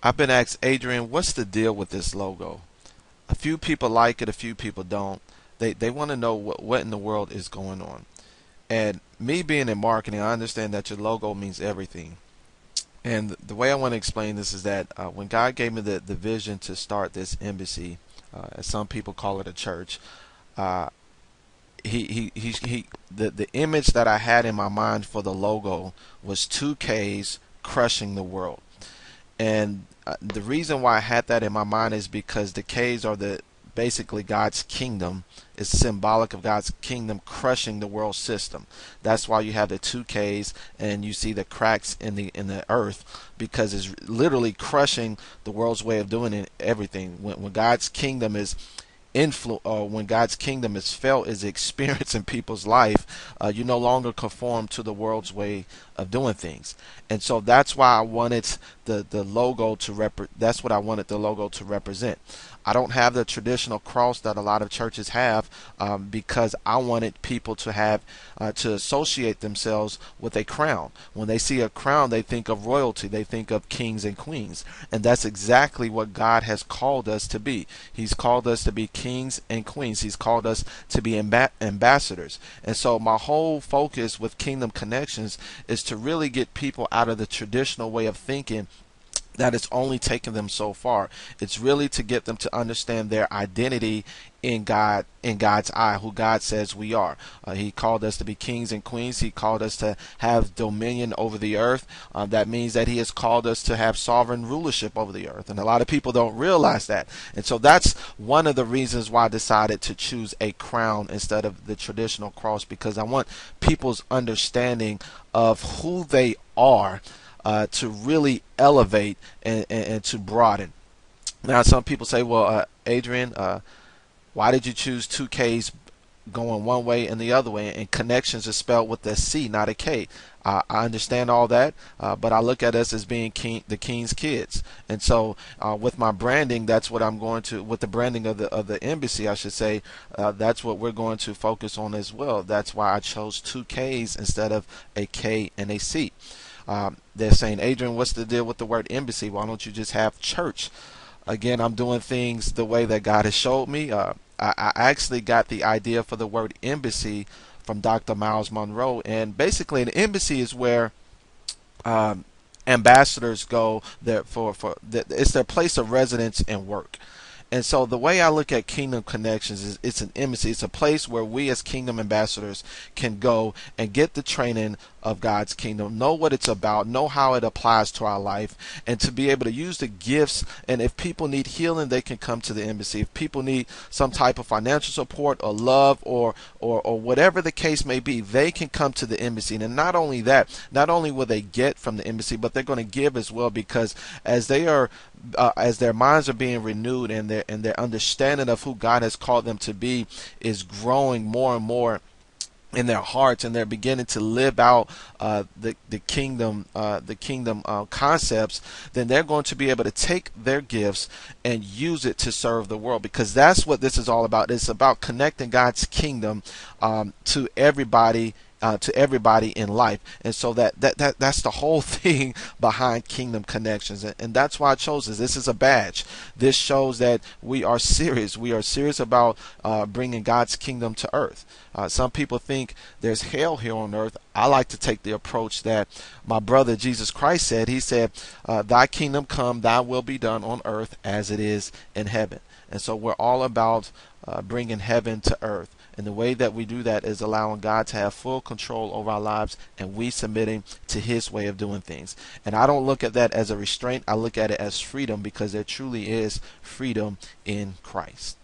I've been asked, Adrian, what's the deal with this logo? A few people like it, a few people don't. They want to know what in the world is going on. And me being in marketing, I understand that your logo means everything. And the way I want to explain this is that when God gave me the vision to start this embassy, as some people call it a church, uh, the image that I had in my mind for the logo was two K's crushing the world. And the reason why I had that in my mind is because the K's are the basically God's kingdom. Is symbolic of God's kingdom crushing the world system. That's why you have the two K's and you see the cracks in the earth, because it's literally crushing the world's way of doing it, everything. When God's kingdom is when God's kingdom is felt, is experienced in people's life, you no longer conform to the world's way of doing things. And so that's why I wanted the logo to that's what I wanted the logo to represent. I don't have the traditional cross that a lot of churches have, because I wanted people to have to associate themselves with a crown. When they see a crown, they think of royalty, they think of kings and queens, and that's exactly what God has called us to be. He's called us to be kings and queens. He's called us to be ambassadors. And so my whole focus with Kingdom Connections is to really get people out of the traditional way of thinking that it's only taken them so far. It's really to get them to understand their identity in God, in God's eye, who God says we are. He called us to be kings and queens. He called us to have dominion over the earth. That means that He has called us to have sovereign rulership over the earth. And a lot of people don't realize that. And so that's one of the reasons why I decided to choose a crown instead of the traditional cross, because I want people's understanding of who they are to really elevate and to broaden. Now, some people say, well, Adrian, why did you choose two K's going one way and the other way? And Connections is spelled with a C, not a K. I understand all that, but I look at us as being the King's kids. And so with my branding, that's what I'm going to, with the branding of the embassy, I should say, that's what we're going to focus on as well. That's why I chose two K's instead of a K and a C. They're saying, Adrian, what's the deal with the word embassy? Why don't you just have church? Again, I'm doing things the way that God has showed me. I actually got the idea for the word embassy from Dr. Miles Monroe. And basically, an embassy is where ambassadors go there it's their place of residence and work. And so the way I look at Kingdom Connections is it's an embassy. It's a place where we as kingdom ambassadors can go and get the training of God's kingdom, know what it's about, know how it applies to our life, and to be able to use the gifts. And if people need healing, they can come to the embassy. If people need some type of financial support or love or whatever the case may be, they can come to the embassy. And not only that, not only will they get from the embassy, but they're going to give as well, because as their minds are being renewed and their understanding of who God has called them to be is growing more and more in their hearts, and they're beginning to live out the kingdom concepts, then they're going to be able to take their gifts and use it to serve the world, because that's what this is all about. It's about connecting God's kingdom to everybody. To everybody in life. And so that's the whole thing behind Kingdom Connections, and that's why I chose this. This is a badge. This shows that we are serious. We are serious about bringing God's kingdom to earth. Some people think there's hell here on earth. I like to take the approach that my brother Jesus Christ said. He said, thy kingdom come, thy will be done on earth as it is in heaven. And so we're all about bringing heaven to earth. And the way that we do that is allowing God to have full control over our lives, and we submitting to His way of doing things. And I don't look at that as a restraint. I look at it as freedom, because there truly is freedom in Christ.